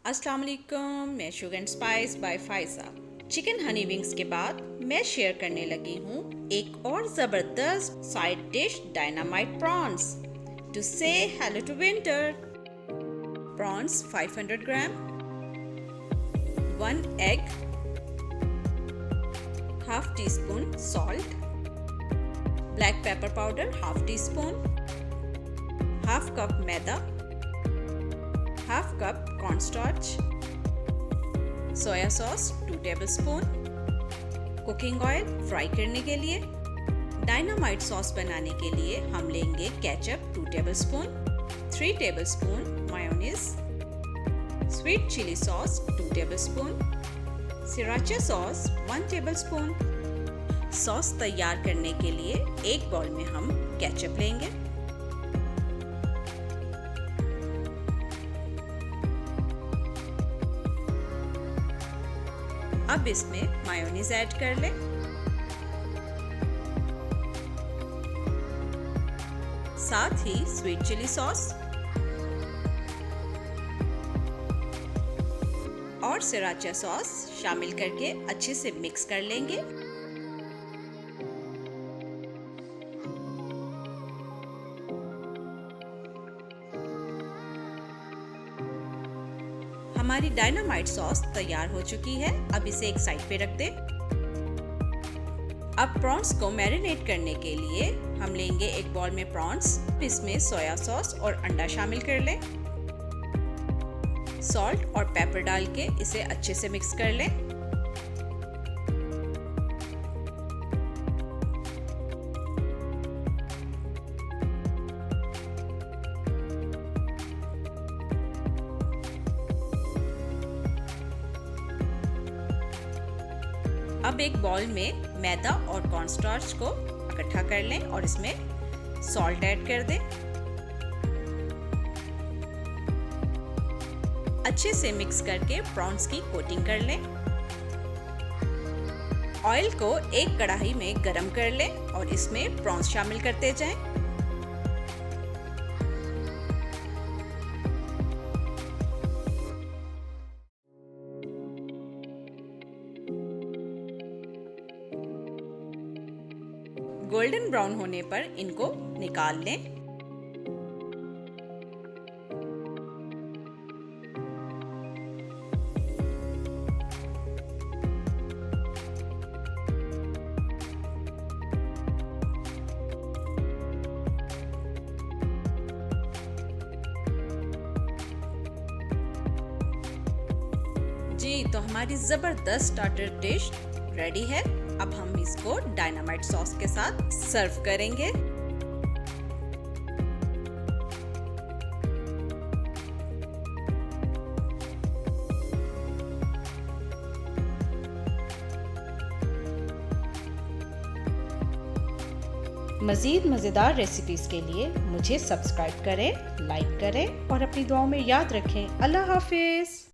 अस्सलाम वालेकुम, मैं sugar and spice by Faiza. Chicken honey wings के बाद मैं शेयर करने लगी हूँ एक और ज़बरदस्त side dish, dynamite prawns. To say hello to winter. Prawns 500 gram, 1 egg, half teaspoon salt, black pepper powder half teaspoon, half cup maida, half cup cornstarch, soya sauce 2 tablespoon, cooking oil fry करने के लिए। Dynamite sauce बनाने के लिए हम लेंगे ketchup 2 tablespoon, 3 tablespoon mayonnaise, sweet chilli sauce 2 tablespoon, sriracha sauce 1 tablespoon. Sauce तैयार करने के लिए एक बाउल में हम केचप लेंगे, अब इसमें मायोनीज ऐड कर लें, साथ ही स्वीट चिली सॉस और सिराचा सॉस शामिल करके अच्छे से मिक्स कर लेंगे। हमारी डायनामाइट सॉस तैयार हो चुकी है, अब इसे एक साइड पे रख दें। अब प्रॉन्स को मैरिनेट करने के लिए हम लेंगे एक बाउल में प्रॉन्स, इसमें सोया सॉस और अंडा शामिल कर लें, सॉल्ट और पेपर डाल के इसे अच्छे से मिक्स कर लें। अब एक बाउल में मैदा और कॉर्नस्टार्च को इकट्ठा कर लें और इसमें सॉल्ट ऐड कर दें। अच्छे से मिक्स करके प्रॉन्स की कोटिंग कर लें। ऑयल को एक कढ़ाई में गरम कर लें और इसमें प्रॉन्स शामिल करते जाएं। गोल्डन ब्राउन होने पर इनको निकाल लें। जी, तो हमारी ज़बरदस्त स्टार्टर डिश रेडी है। अब हम इसको डायनामाइट सॉस के साथ सर्व करेंगे। मज़ीद मज़ेदार रेसिपीज़ के लिए मुझे सब्सक्राइब करें, लाइक करें और अपनी दुआओं में याद रखें। अल्लाह हाफिज़।